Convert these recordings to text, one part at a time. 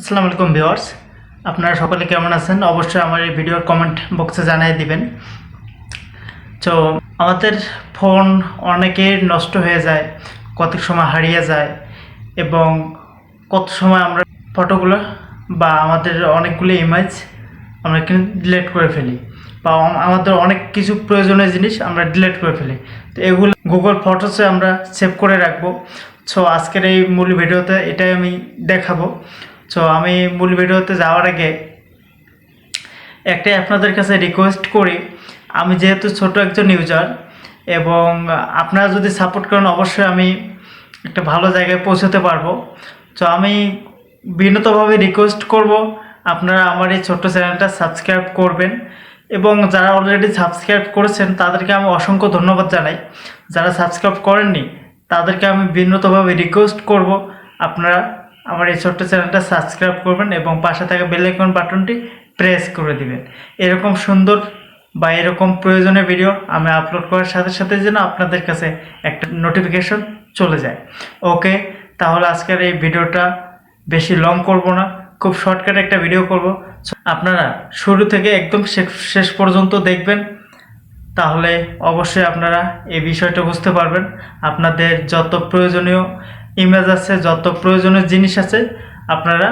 আসসালামু আলাইকুম ভিউয়ার্স, আপনারা সকলে কেমন আছেন? অবশ্যই আমার এই ভিডিওর কমেন্ট বক্সে জানিয়ে দিবেন। তো আমাদের ফোন অনেকের নষ্ট হয়ে যায়, কত সময় হারিয়ে যায় এবং কত সময় আমরা ফটোগুলো বা আমাদের অনেকগুলো ইমেজ আমরা কিন্তু ডিলিট করে ফেলি বা আমাদের অনেক কিছু প্রয়োজনীয় জিনিস আমরা ডিলিট করে ফেলি। তো এগুলো গুগল ফটোসে আমরা সেভ করে রাখবো। সো আজকের এই মূল ভিডিওতে এটাই আমি দেখাবো। সো আমি মূল ভিডিওতে যাওয়ার আগে একটাই আপনাদের কাছে রিকোয়েস্ট করি, আমি যেহেতু ছোট একজন ইউজার এবং আপনারা যদি সাপোর্ট করেন অবশ্যই আমি একটা ভালো জায়গায় পৌঁছতে পারবো। তো আমি বিনীতভাবে রিকোয়েস্ট করব আপনারা আমার এই ছোট্ট চ্যানেলটা সাবস্ক্রাইব করবেন এবং যারা অলরেডি সাবস্ক্রাইব করেছেন তাদেরকে আমি অসংখ্য ধন্যবাদ জানাই। যারা সাবস্ক্রাইব করেননি তাদেরকে আমি বিনীতভাবে রিকোয়েস্ট করব আপনারা আমার এই ছোট্ট চ্যানেলটা সাবস্ক্রাইব করবেন এবং পাশে থাকা বেল আইকন বাটনটি প্রেস করে দিবেন। এরকম সুন্দর বা এরকম প্রয়োজনীয় ভিডিও আমি আপলোড করার সাথে সাথে যেন আপনাদের কাছে একটা নোটিফিকেশন চলে যায়। ওকে, তাহলে আজকের এই ভিডিওটা বেশি লং করব না, খুব শর্টকাট একটা ভিডিও করব। আপনারা শুরু থেকে একদম শেষ পর্যন্ত দেখবেন, তাহলে অবশ্যই আপনারা এই বিষয়টা বুঝতে পারবেন। আপনাদের যত প্রয়োজনীয় ইমেজ আছে, যত প্রয়োজনীয় জিনিস আছে আপনারা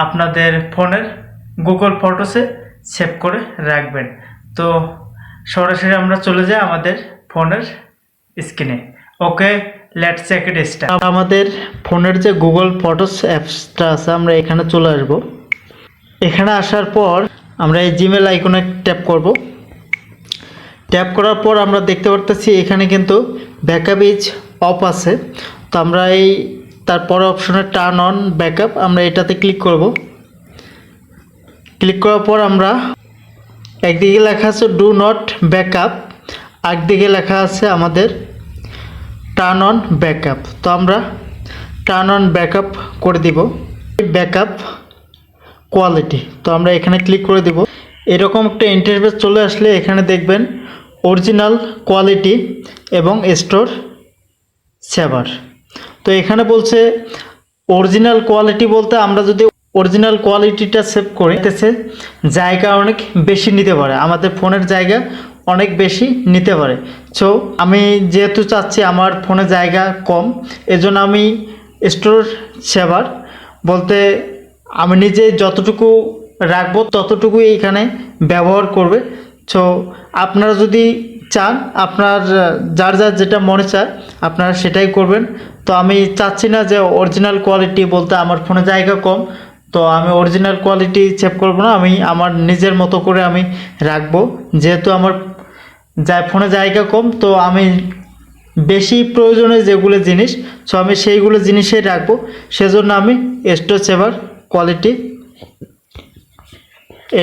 আপনাদের ফোনের গুগল ফটোসে সেভ করে রাখবেন। তো সরাসরি আমরা চলে যাই আমাদের ফোনের স্ক্রিনে। ওকে, লেটস চেক ইট স্টার্ট। আমাদের ফোনের যে গুগল ফটোস অ্যাপসটা আছে আমরা এখানে চলে আসব। এখানে আসার পর আমরা এই জিমেল আইকনে ট্যাপ করব। ট্যাপ করার পর আমরা দেখতে পারতেছি এখানে কিন্তু ব্যাকআপ ইজ অফ আছে। তো আমরা এই তারপর অপশনে টার্ন অন ব্যাকআপ আমরা এটাতে ক্লিক করব। ক্লিক করার পর আমরা একদিকে লেখা আছে ডু নট ব্যাকআপ, একদিকে লেখা আছে আমাদের টার্ন অন ব্যাকআপ। তো আমরা টার্ন অন ব্যাকআপ করে দিব। ব্যাকআপ কোয়ালিটি, তো আমরা এখানে ক্লিক করে দিব। এরকম একটা ইন্টারফেস চলে আসলে এখানে দেখবেন অরিজিনাল কোয়ালিটি এবং স্টোর সেভার। তো এখানে বলছে অরিজিনাল কোয়ালিটি বলতে আমরা যদি অরিজিনাল কোয়ালিটিটা সেভ করি তেছে জায়গা অনেক বেশি নিতে পারে, আমাদের ফোনের জায়গা অনেক বেশি নিতে পারে। সো আমি যেহেতু চাচ্ছি আমার ফোনে জায়গা কম, এজন্য আমি স্টোর সেভার বলতে আমি নিজে যতটুকু রাখবো ততটুকুই এখানে ব্যবহার করবে। সো আপনারা যদি চান আপনার যার যার যেটা মনে চায় আপনারা সেটাই করবেন। তো আমি চাচ্ছি না যে অরিজিনাল কোয়ালিটি বলতে আমার ফোনে জায়গা কম, তো আমি অরিজিনাল কোয়ালিটি সেভ করব না, আমি আমার নিজের মতো করে আমি রাখবো। যেহেতু আমার ফোনে জায়গা কম, তো আমি বেশি প্রয়োজনীয় যেগুলো জিনিস সো আমি সেইগুলো জিনিসই রাখবো। সেজন্য আমি স্টোর সেভার কোয়ালিটি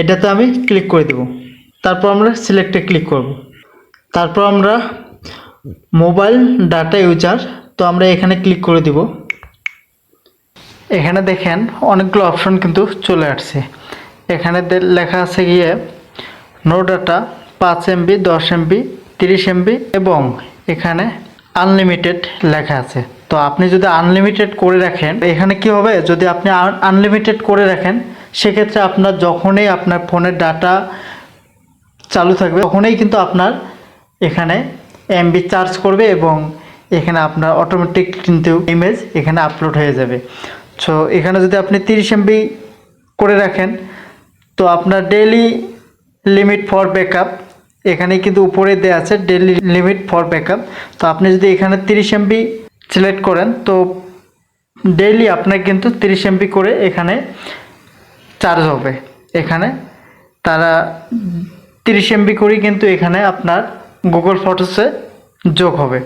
এটাতে আমি ক্লিক করে দেব। তারপর আমরা সিলেক্টে ক্লিক করব। তারপর আমরা মোবাইল ডাটা ইউজার, তো আমরা এখানে ক্লিক করে দিব। এখানে দেখেন অনেকগুলো অপশন কিন্তু চলে আসছে। এখানে লেখা আছে গিয়ে no data 5 MB, 10 MB, 30 MB এবং এখানে আনলিমিটেড লেখা আছে। তো আপনি যদি আনলিমিটেড করে রাখেন, এখানে কি হবে, যদি আপনি আনলিমিটেড করে রাখেন সেক্ষেত্রে আপনার যখনই আপনার ফোনের ডাটা চালু থাকবে তখনই কিন্তু আপনার এখানে এমবি চার্জ করবে এবং এখানে আপনার অটোমেটিক কিন্তু ইমেজ এখানে আপলোড হয়ে যাবে। সো এখানে যদি আপনি 30 MB করে রাখেন তো আপনার ডেইলি লিমিট ফর ব্যাকআপ এখানে কিন্তু উপরে দেওয়া আছে ডেইলি লিমিট ফর ব্যাকআপ। তো আপনি যদি এখানে 30 MB সিলেক্ট করেন তো ডেইলি আপনার কিন্তু 30 MB করে এখানে চার্জ হবে। এখানে তারা 30 MB করেই কিন্তু এখানে আপনার গুগল ফটোসে যোগ হবে।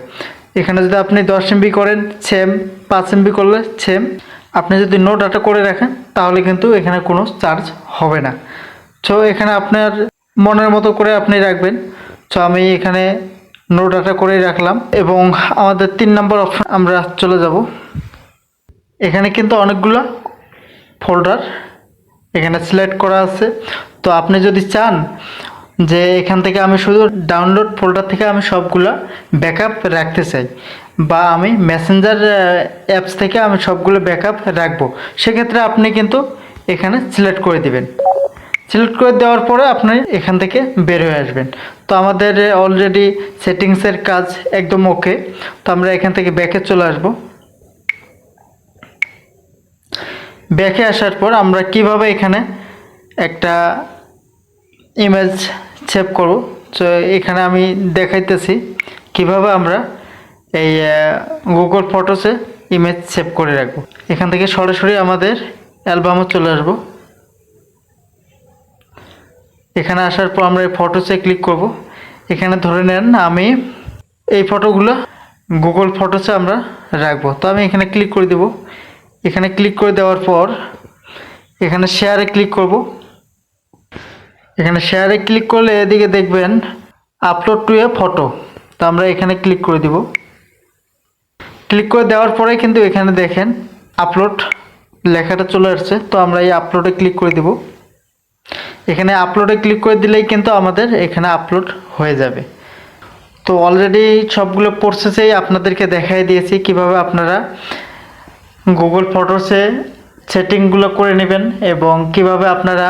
এখানে যদি আপনি 10 MB করেন সেম, 5 MB করলে সেম। আপনি যদি নো ডাটা করে রাখেন তাহলে কিন্তু এখানে কোনো চার্জ হবে না। সো এখানে আপনার মনের মতো করে আপনি রাখবেন। সো আমি এখানে নো ডাটা করে রাখলাম এবং আমাদের 3 নম্বর অপশন আমরা চলে যাব। এখানে কিন্তু অনেকগুলো ফোল্ডার এখানে সিলেক্ট করা আছে। তো আপনি যদি চান যে এখান থেকে আমি শুধু ডাউনলোড ফোল্ডার থেকে আমি সবগুলা ব্যাকআপ রাখতে চাই বা আমি মেসেঞ্জার অ্যাপস থেকে আমি সবগুলো ব্যাকআপ রাখবো, সেক্ষেত্রে আপনি কিন্তু এখানে সিলেক্ট করে দিবেন। সিলেক্ট করে দেওয়ার পরে আপনি এখান থেকে বের হয়ে আসবেন। তো আমাদের অলরেডি সেটিংসের কাজ একদম ওকে। তো আমরা এখান থেকে ব্যাকে চলে আসব। ব্যাকে আসার পর আমরা কিভাবে এখানে একটা ইমেজ সেভ করব, তো এখানে আমি দেখাইতেছি কিভাবে আমরা এই গুগল ফটোসে ইমেজ সেভ করে রাখবো। এখান থেকে সরাসরি আমাদের অ্যালবামে চলে আসব। এখানে আসার পর আমরা এই ফটোসে ক্লিক করব। এখানে ধরে নেন আমি এই ফটোগুলো গুগল ফটোসে আমরা রাখবো। তো আমি এখানে ক্লিক করে দেব। এখানে ক্লিক করে দেওয়ার পর এখানে শেয়ারে ক্লিক করব। এখানে শেয়ারে ক্লিক করলে এদিকে দেখবেন আপলোড টু এ ফটো। তো আমরা এখানে ক্লিক করে দিব। ক্লিক করে দেওয়ার পরে কিন্তু এখানে দেখেন আপলোড লেখাটা চলে আসছে। তো আমরা এই আপলোডে ক্লিক করে দিব। এখানে আপলোডে ক্লিক করে দিলেই কিন্তু আমাদের এখানে আপলোড হয়ে যাবে। তো অলরেডি সবগুলো প্রসেসেই আপনাদেরকে দেখাই দিয়েছি কিভাবে আপনারা গুগল ফটোসে সেটিংগুলো করে নেবেন এবং কিভাবে আপনারা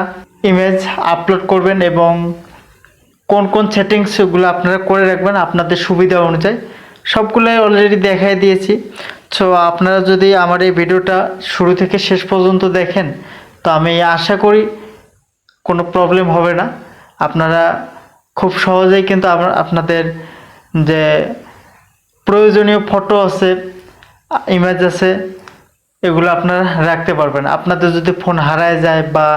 ইমেজ আপলোড করবেন এবং কোন কোন সেটিংসগুলো আপনারা করে রাখবেন আপনাদের সুবিধা অনুযায়ী, সবগুলোই অলরেডি দেখাই দিয়েছি। সো আপনারা যদি আমার এই ভিডিওটা শুরু থেকে শেষ পর্যন্ত দেখেন তো আমি আশা করি কোনো প্রবলেম হবে না। আপনারা খুব সহজেই কিন্তু আপনাদের যে প্রয়োজনীয় ফটো আছে, ইমেজ আছে, এগুলো আপনারা রাখতে পারবেন। আপনাদের যদি ফোন হারায় যায় বা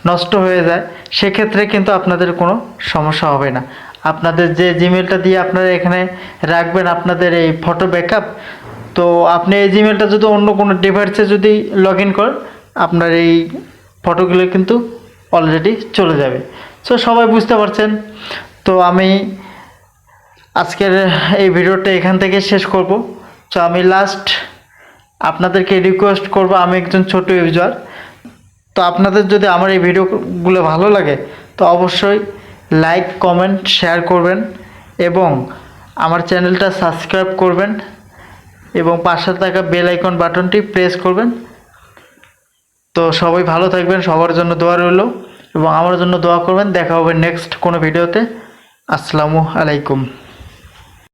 নষ্ট হয়ে যায় সেক্ষেত্রে কিন্তু আপনাদের কোনো সমস্যা হবে না। আপনাদের যে জিমেলটা দিয়ে আপনারা এখানে রাখবেন আপনাদের এই ফটো ব্যাকআপ, তো আপনি এই জিমেলটা যদি অন্য কোনো ডিভাইসে যদি লগ ইন করেন আপনার এই ফটোগুলো কিন্তু অলরেডি চলে যাবে। সো সবাই বুঝতে পারছেন। তো আমি আজকের এই ভিডিওটা এখান থেকে শেষ করব। তো আমি লাস্ট আপনাদেরকে রিকোয়েস্ট করব, আমি একজন ছোট ইউজার, তো আপনাদের যদি আমার এই ভিডিওগুলো ভালো লাগে তো অবশ্যই লাইক, কমেন্ট, শেয়ার করবেন এবং আমার চ্যানেলটা সাবস্ক্রাইব করবেন এবং পাশে থাকা বেল আইকন বাটনটি প্রেস করবেন। তো সবাই ভালো থাকবেন, সবার জন্য দোয়া রইল এবং আমার জন্য দোয়া করবেন। দেখা হবে নেক্সট কোনো ভিডিওতে। আসসালামু আলাইকুম।